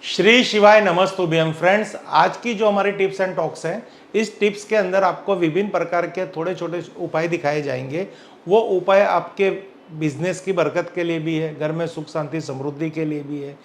श्री शिवाय नमस्तुभ्यम फ्रेंड्स। आज की जो हमारी टिप्स एंड टॉक्स हैं, इस टिप्स के अंदर आपको विभिन्न प्रकार के थोड़े छोटे उपाय दिखाए जाएंगे। वो उपाय आपके बिजनेस की बरकत के लिए भी है, घर में सुख शांति समृद्धि के लिए भी है।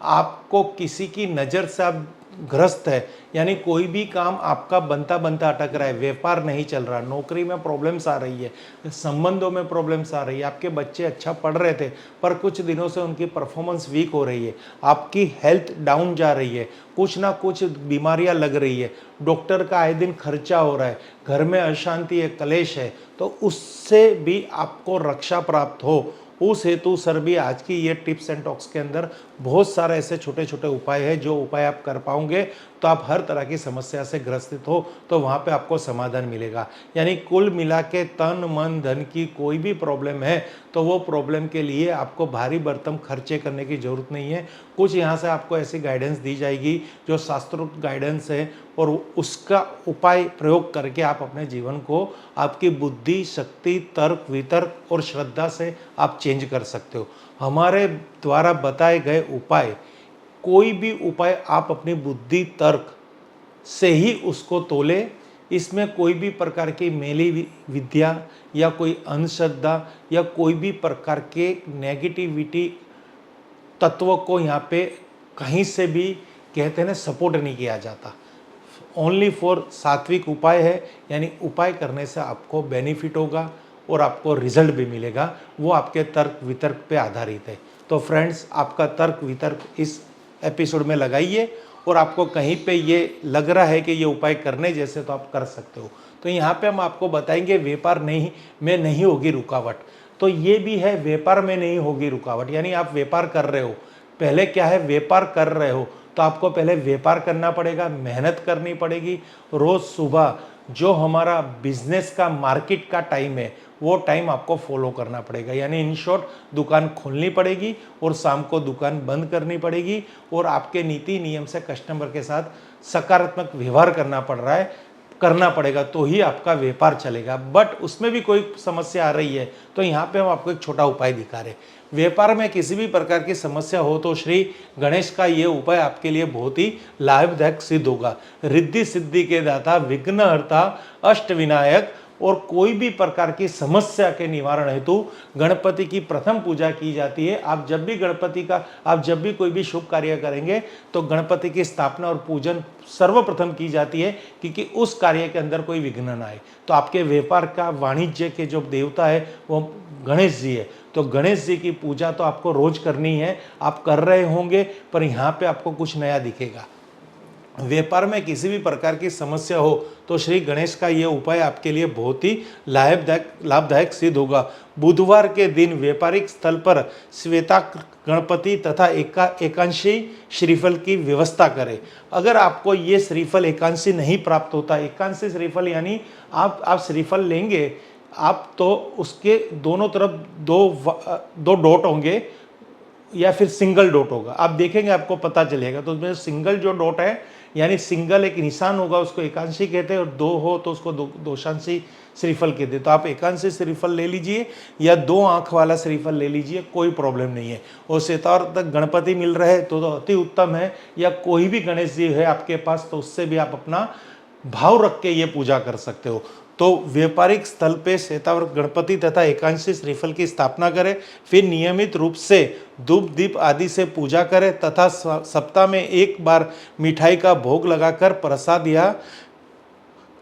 आपको किसी की नज़र से आप ग्रस्त है, यानी कोई भी काम आपका बनता बनता अटक रहा है, व्यापार नहीं चल रहा, नौकरी में प्रॉब्लम्स आ रही है, संबंधों में प्रॉब्लम्स आ रही है, आपके बच्चे अच्छा पढ़ रहे थे पर कुछ दिनों से उनकी परफॉर्मेंस वीक हो रही है, आपकी हेल्थ डाउन जा रही है, कुछ ना कुछ बीमारियां लग रही है, डॉक्टर का आए दिन खर्चा हो रहा है, घर में अशांति है, कलेश है, तो उससे भी आपको रक्षा प्राप्त हो, उस हेतु सर भी आज की ये टिप्स एंड टॉक्स के अंदर बहुत सारे ऐसे छोटे छोटे उपाय हैं। जो उपाय आप कर पाओगे तो आप हर तरह की समस्या से ग्रसित हो तो वहाँ पे आपको समाधान मिलेगा। यानी कुल मिला के तन मन धन की कोई भी प्रॉब्लम है तो वो प्रॉब्लम के लिए आपको भारी भरकम खर्चे करने की ज़रूरत नहीं है। कुछ यहाँ से आपको ऐसी गाइडेंस दी जाएगी जो शास्त्रोक्त गाइडेंस है और उसका उपाय प्रयोग करके आप अपने जीवन को आपकी बुद्धि, शक्ति, तर्क, वितर्क और श्रद्धा से आप चेंज कर सकते हो। हमारे द्वारा बताए गए उपाय, कोई भी उपाय आप अपनी बुद्धि, तर्क से ही उसको तोले। इसमें कोई भी प्रकार की मेली विद्या या कोई अंधश्रद्धा या कोई भी प्रकार के नेगेटिविटी तत्व को यहाँ पे कहीं से भी कहते हैं ना सपोर्ट नहीं किया जाता। ओनली फॉर सात्विक उपाय है, यानी उपाय करने से आपको बेनिफिट होगा और आपको रिजल्ट भी मिलेगा, वो आपके तर्क वितर्क पे आधारित है। तो फ्रेंड्स, आपका तर्क वितर्क इस एपिसोड में लगाइए और आपको कहीं पे ये लग रहा है कि ये उपाय करने जैसे तो आप कर सकते हो। तो यहाँ पे हम आपको बताएंगे व्यापार में नहीं होगी रुकावट। तो ये भी है, व्यापार में नहीं होगी रुकावट, यानी आप व्यापार कर रहे हो, पहले क्या है, व्यापार कर रहे हो तो आपको पहले व्यापार करना पड़ेगा, मेहनत करनी पड़ेगी। रोज सुबह जो हमारा बिजनेस का मार्केट का टाइम है वो टाइम आपको फॉलो करना पड़ेगा। यानी इन शॉर्ट दुकान खोलनी पड़ेगी और शाम को दुकान बंद करनी पड़ेगी और आपके नीति नियम से कस्टमर के साथ सकारात्मक व्यवहार करना पड़ेगा तो ही आपका व्यापार चलेगा। बट उसमें भी कोई समस्या आ रही है तो यहाँ पे हम आपको एक छोटा उपाय दिखा रहे हैं। व्यापार में किसी भी प्रकार की समस्या हो तो श्री गणेश का ये उपाय आपके लिए बहुत ही लाभदायक सिद्ध होगा। रिद्धि सिद्धि के दाता, विघ्नहर्ता, अष्ट विनायक और कोई भी प्रकार की समस्या के निवारण हेतु गणपति की प्रथम पूजा की जाती है। आप जब भी कोई भी शुभ कार्य करेंगे तो गणपति की स्थापना और पूजन सर्वप्रथम की जाती है, क्योंकि उस कार्य के अंदर कोई विघ्न ना आए। तो आपके व्यापार का, वाणिज्य के जो देवता है वो गणेश जी है, तो गणेश जी की पूजा तो आपको रोज करनी है, आप कर रहे होंगे, पर यहाँ पे आपको कुछ नया दिखेगा। व्यापार में किसी भी प्रकार की समस्या हो तो श्री गणेश का ये उपाय आपके लिए बहुत ही लाभदायक सिद्ध होगा। बुधवार के दिन व्यापारिक स्थल पर श्वेता गणपति तथा एकांशी श्रीफल की व्यवस्था करें। अगर आपको ये श्रीफल एकांशी नहीं प्राप्त होता, एकांशी श्रीफल यानी आप श्रीफल लेंगे आप तो उसके दोनों तरफ दो डॉट होंगे या फिर सिंगल डॉट होगा, आप देखेंगे आपको पता चलेगा। तो उसमें सिंगल जो डॉट है यानी सिंगल एक निशान होगा, उसको एकांशी कहते हैं, और दो हो तो उसको दोशांशी श्रीफल कहते हैं। तो आप एकांशी श्रीफल ले लीजिए या 2 आंख वाला श्रीफल ले लीजिए, कोई प्रॉब्लम नहीं है। और श्वेतावर तक गणपति मिल रहे हैं तो अति उत्तम है, या कोई भी गणेश जी है आपके पास तो उससे भी आप अपना भाव रख के ये पूजा कर सकते हो। तो व्यापारिक स्थल पे श्वेतावर गणपति तथा एकांशी श्रीफल की स्थापना करें, फिर नियमित रूप से धूप दीप आदि से पूजा करें तथा सप्ताह में एक बार मिठाई का भोग लगाकर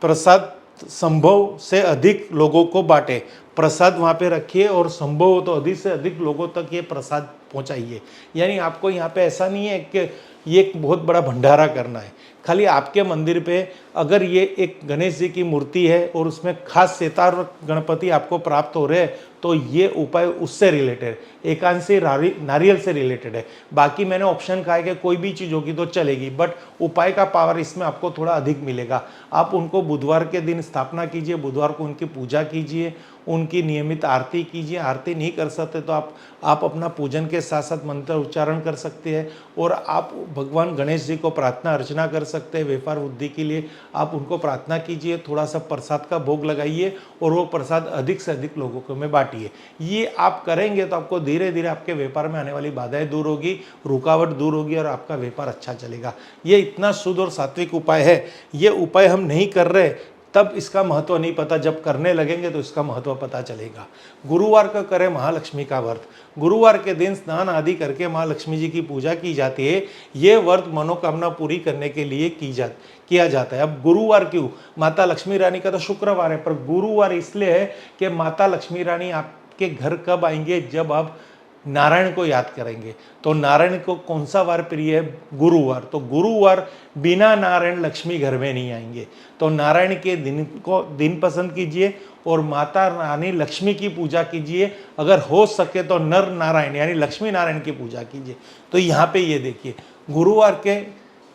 प्रसाद संभव से अधिक लोगों को बांटे। प्रसाद वहाँ पे रखिए और संभव हो तो अधिक से अधिक लोगों तक ये प्रसाद पहुँचाइए। यानी आपको यहाँ पे ऐसा नहीं है कि ये एक बहुत बड़ा भंडारा करना है। खाली आपके मंदिर पे अगर ये एक गणेश जी की मूर्ति है और उसमें खास श्वेतावर गणपति आपको प्राप्त हो रहे हैं तो ये उपाय उससे रिलेटेड, एकांशी नारियल से रिलेटेड है। बाकी मैंने ऑप्शन कहा है कि कोई भी चीज़ होगी तो चलेगी, बट उपाय का पावर इसमें आपको थोड़ा अधिक मिलेगा। आप उनको बुधवार के दिन स्थापना कीजिए, बुधवार को उनकी पूजा कीजिए, उनकी नियमित आरती कीजिए। आरती नहीं कर सकते तो आप अपना पूजन के साथ साथ मंत्र उच्चारण कर सकते हैं और आप भगवान गणेश जी को प्रार्थना अर्चना कर सकते हैं व्यापार वृद्धि के लिए, आप उनको प्रार्थना कीजिए, थोड़ा सा प्रसाद का भोग लगाइए और वो प्रसाद अधिक से अधिक लोगों को में बांटिए। ये आप करेंगे तो आपको धीरे धीरे आपके व्यापार में आने वाली बाधाएं दूर होगी, रुकावट दूर होगी और आपका व्यापार अच्छा चलेगा। ये इतना शुद्ध और सात्विक उपाय है, ये उपाय हम नहीं कर रहे तब इसका महत्व नहीं पता, जब करने लगेंगे तो इसका महत्व पता चलेगा। गुरुवार का करें महालक्ष्मी का व्रत। गुरुवार के दिन स्नान आदि करके माँ लक्ष्मी जी की पूजा की जाती है। ये व्रत मनोकामना पूरी करने के लिए किया जाता है। अब गुरुवार क्यों? माता लक्ष्मी रानी का तो शुक्रवार है, पर गुरुवार इसलिए है कि माता लक्ष्मी रानी आपके घर कब आएंगे? जब आप नारायण को याद करेंगे। तो नारायण को कौन सा वार प्रिय है? गुरुवार। तो गुरुवार बिना नारायण लक्ष्मी घर में नहीं आएंगे। तो नारायण के दिन पसंद कीजिए और माता रानी लक्ष्मी की पूजा कीजिए। अगर हो सके तो नर नारायण यानी लक्ष्मी नारायण की पूजा कीजिए। तो यहाँ पे ये देखिए, गुरुवार के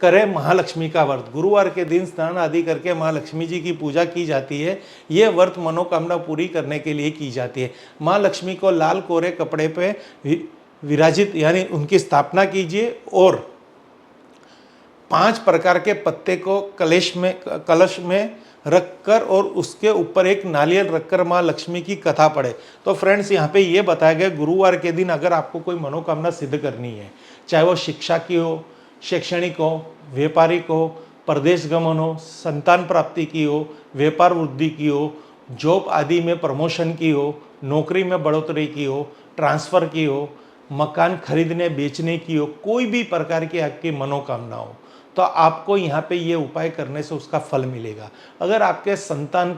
करें महालक्ष्मी का व्रत। गुरुवार के दिन स्नान आदि करके माँ लक्ष्मी जी की पूजा की जाती है। ये व्रत मनोकामना पूरी करने के लिए की जाती है। माँ लक्ष्मी को लाल कोरे कपड़े पे विराजित यानी उनकी स्थापना कीजिए और 5 प्रकार के पत्ते को कलश में रखकर और उसके ऊपर एक नारियल रखकर माँ लक्ष्मी की कथा पढ़े। तो फ्रेंड्स, यहाँ पे ये बताया गया गुरुवार के दिन अगर आपको कोई मनोकामना सिद्ध करनी है, चाहे वो शिक्षा की हो, शैक्षणिक हो, व्यापारिक हो, प्रदेश गमन हो, संतान प्राप्ति की हो, व्यापार वृद्धि की हो, जॉब आदि में प्रमोशन की हो, नौकरी में बढ़ोतरी की हो, ट्रांसफ़र की हो, मकान खरीदने बेचने की हो, कोई भी प्रकार की आपकी मनोकामना हो, तो आपको यहाँ पे ये उपाय करने से उसका फल मिलेगा। अगर आपके संतान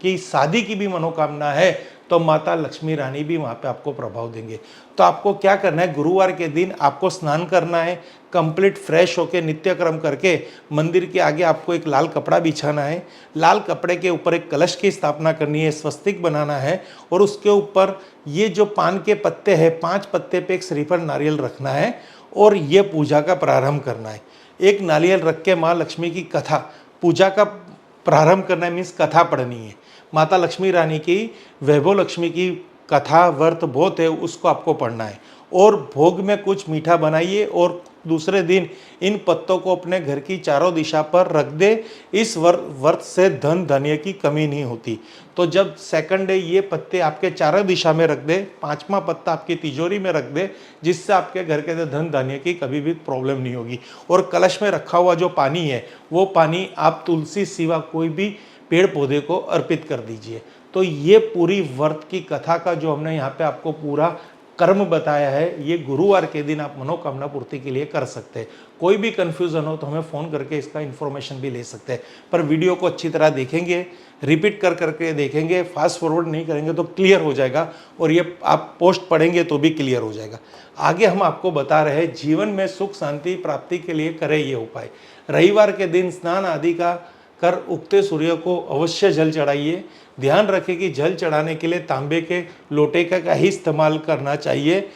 की शादी की भी मनोकामना है तो माता लक्ष्मी रानी भी वहाँ पे आपको प्रभाव देंगे। तो आपको क्या करना है? गुरुवार के दिन आपको स्नान करना है, कंप्लीट फ्रेश होके नित्य कर्म करके मंदिर के आगे आपको एक लाल कपड़ा बिछाना है। लाल कपड़े के ऊपर एक कलश की स्थापना करनी है, स्वस्तिक बनाना है और उसके ऊपर ये जो पान के पत्ते हैं, 5 पत्ते पे एक श्रीफल नारियल रखना है और ये पूजा का प्रारंभ करना है। एक नारियल रख के माँ लक्ष्मी की कथा, पूजा का प्रारंभ करना है, मीन्स कथा पढ़नी है। माता लक्ष्मी रानी की, वैभव लक्ष्मी की कथा व्रत बहुत है, उसको आपको पढ़ना है और भोग में कुछ मीठा बनाइए और दूसरे दिन इन पत्तों को अपने घर की चारों दिशा पर रख दे। इस व्रत से धन धान्य की कमी नहीं होती। तो जब सेकंड डे ये पत्ते आपके चारों दिशा में रख दे, 5वां पत्ता आपकी तिजोरी में रख दे, जिससे आपके घर के धन धान्य की कभी भी प्रॉब्लम नहीं होगी। और कलश में रखा हुआ जो पानी है वो पानी आप तुलसी सिवा कोई भी पेड़ पौधे को अर्पित कर दीजिए। तो ये पूरी व्रत की कथा का जो हमने यहाँ पे आपको पूरा कर्म बताया है, ये गुरुवार के दिन आप मनोकामना पूर्ति के लिए कर सकते हैं। कोई भी कन्फ्यूज़न हो तो हमें फ़ोन करके इसका इन्फॉर्मेशन भी ले सकते हैं, पर वीडियो को अच्छी तरह देखेंगे, रिपीट करके देखेंगे, फास्ट फॉरवर्ड नहीं करेंगे तो क्लियर हो जाएगा और ये आप पोस्ट पढ़ेंगे तो भी क्लियर हो जाएगा। आगे हम आपको बता रहे हैं जीवन में सुख शांति प्राप्ति के लिए करें ये उपाय। रविवार के दिन स्नान आदि का कर उगते सूर्य को अवश्य जल चढ़ाइए। ध्यान रखें कि जल चढ़ाने के लिए तांबे के लोटे का ही इस्तेमाल करना चाहिए।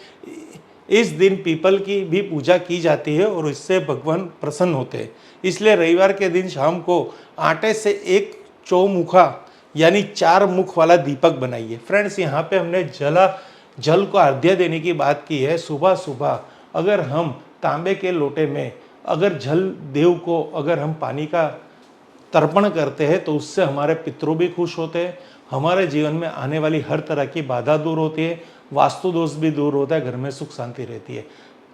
इस दिन पीपल की भी पूजा की जाती है और इससे भगवान प्रसन्न होते हैं। इसलिए रविवार के दिन शाम को आटे से एक चौमुखा यानी 4 मुख वाला दीपक बनाइए। फ्रेंड्स, यहाँ पे हमने जल को अर्घ्य देने की बात की है। सुबह सुबह अगर हम तांबे के लोटे में अगर जल देव को अगर हम पानी का तर्पण करते हैं तो उससे हमारे पितरों भी खुश होते हैं, हमारे जीवन में आने वाली हर तरह की बाधा दूर होती है, वास्तु दोष भी दूर होता है, घर में सुख शांति रहती है।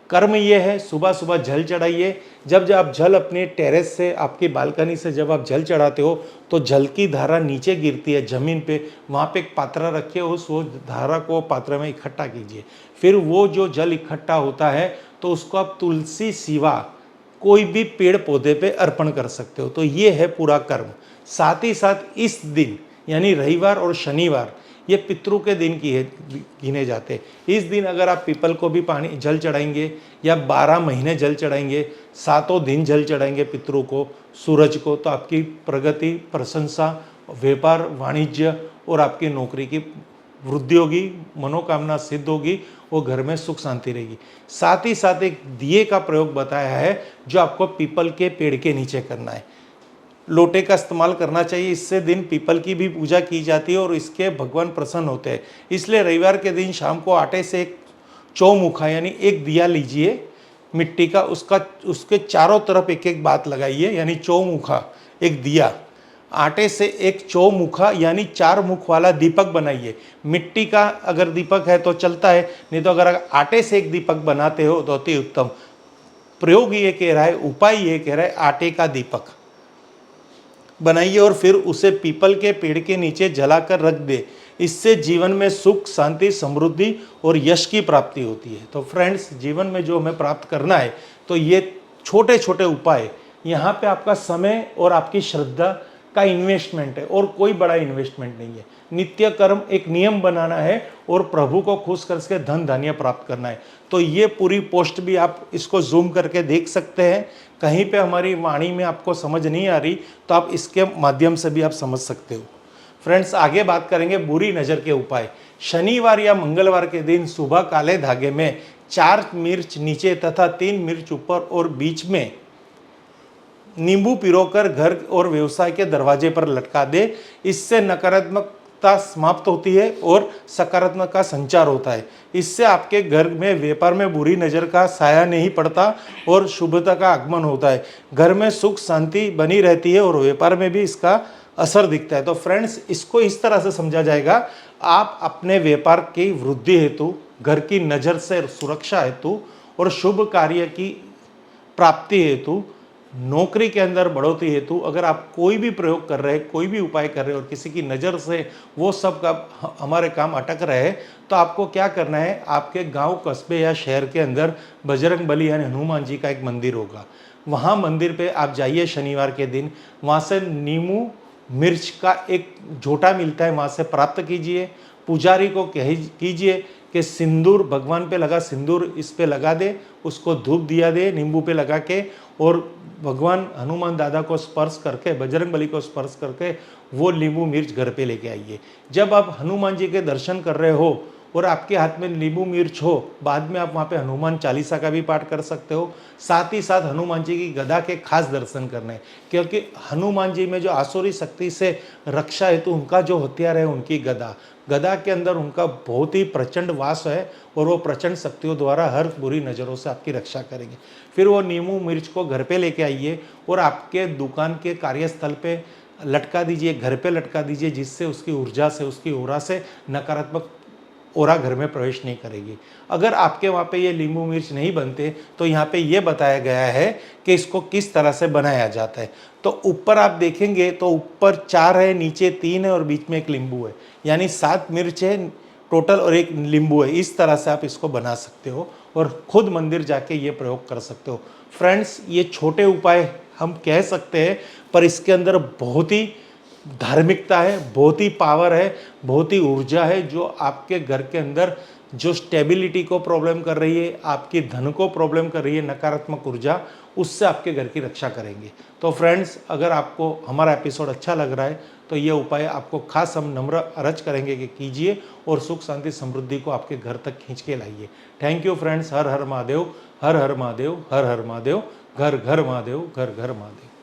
कर्म ये है, सुबह सुबह जल चढ़ाइए। जब आप जल अपने टेरेस से, आपकी बालकनी से जब आप जल चढ़ाते हो तो जल की धारा नीचे गिरती है ज़मीन पे, वहाँ पे एक पात्र रखिए, उस वो धारा को पात्र में इकट्ठा कीजिए। फिर वो जो जल इकट्ठा होता है तो उसको आप तुलसी सिवा कोई भी पेड़ पौधे पे अर्पण कर सकते हो। तो ये है पूरा कर्म। साथ ही साथ इस दिन यानी रविवार और शनिवार ये पितरों के दिन गिने जाते हैं। इस दिन अगर आप पीपल को भी पानी जल चढ़ाएंगे या 12 महीने जल चढ़ाएंगे, 7 दिन जल चढ़ाएंगे पितरों को, सूरज को, तो आपकी प्रगति, प्रशंसा, व्यापार, वाणिज्य और आपकी नौकरी की वृद्धि होगी, मनोकामना सिद्ध होगी, वो घर में सुख शांति रहेगी। साथ ही साथ एक दिए का प्रयोग बताया है जो आपको पीपल के पेड़ के नीचे करना है। लोटे का इस्तेमाल करना चाहिए, इससे दिन पीपल की भी पूजा की जाती है और इसके भगवान प्रसन्न होते हैं। इसलिए रविवार के दिन शाम को आटे से एक चौमुखा यानी एक दिया लीजिए, मिट्टी का, उसका उसके चारों तरफ एक एक बात लगाइए, यानी चौमुखा एक दिया। आटे से एक चौमुखा यानी 4 मुख वाला दीपक बनाइए। मिट्टी का अगर दीपक है तो चलता है, नहीं तो अगर आटे से एक दीपक बनाते हो तो अति उत्तम। प्रयोग ये कह रहा है, उपाय ये कह रहा है, आटे का दीपक बनाइए और फिर उसे पीपल के पेड़ के नीचे जलाकर रख दे। इससे जीवन में सुख, शांति, समृद्धि और यश की प्राप्ति होती है। तो फ्रेंड्स, जीवन में जो हमें प्राप्त करना है तो ये छोटे छोटे उपाय, यहाँ पे आपका समय और आपकी श्रद्धा का इन्वेस्टमेंट है और कोई बड़ा इन्वेस्टमेंट नहीं है। नित्य कर्म एक नियम बनाना है और प्रभु को खुश करके धन धान्य प्राप्त करना है। तो ये पूरी पोस्ट भी आप इसको जूम करके देख सकते हैं। कहीं पे हमारी वाणी में आपको समझ नहीं आ रही तो आप इसके माध्यम से भी आप समझ सकते हो। फ्रेंड्स, आगे बात करेंगे बुरी नज़र के उपाय। शनिवार या मंगलवार के दिन सुबह काले धागे में 4 मिर्च नीचे तथा 3 मिर्च ऊपर और बीच में नींबू पिरोकर घर और व्यवसाय के दरवाजे पर लटका दे। इससे नकारात्मकता समाप्त होती है और सकारात्मक का संचार होता है। इससे आपके घर में व्यापार में बुरी नज़र का साया नहीं पड़ता और शुभता का आगमन होता है। घर में सुख शांति बनी रहती है और व्यापार में भी इसका असर दिखता है। तो फ्रेंड्स, इसको इस तरह से समझा जाएगा, आप अपने व्यापार की वृद्धि हेतु, घर की नज़र से सुरक्षा हेतु और शुभ कार्य की प्राप्ति हेतु, नौकरी के अंदर बढ़ोतरी हेतु अगर आप कोई भी प्रयोग कर रहे हैं, कोई भी उपाय कर रहे हैं और किसी की नज़र से वो सब का हमारे काम अटक रहे हैं, तो आपको क्या करना है, आपके गांव, कस्बे या शहर के अंदर बजरंग बली यानी हनुमान जी का एक मंदिर होगा। वहाँ मंदिर पे आप जाइए शनिवार के दिन, वहाँ से नींबू मिर्च का एक झोटा मिलता है, वहाँ से प्राप्त कीजिए। पुजारी को कीजिए कि सिंदूर भगवान पे लगा सिंदूर इस पे लगा दे, उसको धूप दिया दे नींबू पे लगा के, और भगवान हनुमान दादा को स्पर्श करके, बजरंग बली को स्पर्श करके वो नींबू मिर्च घर पे लेके आइए। जब आप हनुमान जी के दर्शन कर रहे हो और आपके हाथ में नींबू मिर्च हो, बाद में आप वहाँ पे हनुमान चालीसा का भी पाठ कर सकते हो। साथ ही साथ हनुमान जी की गदा के खास दर्शन करने हैं, क्योंकि हनुमान जी में जो आसुरी शक्ति से रक्षा हेतु उनका जो हथियार है, उनकी गदा, गदा के अंदर उनका बहुत ही प्रचंड वास है और वो प्रचंड शक्तियों द्वारा हर बुरी नज़रों से आपकी रक्षा करेंगे। फिर वो नींबू मिर्च को घर पे लेके आइए और आपके दुकान के कार्यस्थल पे लटका दीजिए, घर पे लटका दीजिए, जिससे उसकी ऊर्जा से, उसकी ओरा से नकारात्मक ओरा घर में प्रवेश नहीं करेगी। अगर आपके वहाँ पे ये नींबू मिर्च नहीं बनते तो यहाँ पे ये बताया गया है कि इसको किस तरह से बनाया जाता है। तो ऊपर आप देखेंगे तो ऊपर 4 है, नीचे 3 है और बीच में एक नींबू है, यानी 7 मिर्च है टोटल और एक नींबू है। इस तरह से आप इसको बना सकते हो और खुद मंदिर जाके ये प्रयोग कर सकते हो। फ्रेंड्स, ये छोटे उपाय हम कह सकते हैं, पर इसके अंदर बहुत ही धार्मिकता है, बहुत ही पावर है, बहुत ही ऊर्जा है, जो आपके घर के अंदर जो स्टेबिलिटी को प्रॉब्लम कर रही है, आपकी धन को प्रॉब्लम कर रही है, नकारात्मक ऊर्जा, उससे आपके घर की रक्षा करेंगे। तो फ्रेंड्स, अगर आपको हमारा एपिसोड अच्छा लग रहा है तो ये उपाय आपको खास हम नम्र अर्ज करेंगे कि कीजिए और सुख शांति समृद्धि को आपके घर तक खींच के लाइए। Thank you friends. Har Har Mahadev, Har Har Mahadev, Har Har Mahadev, घर घर महादेव, घर घर महादेव।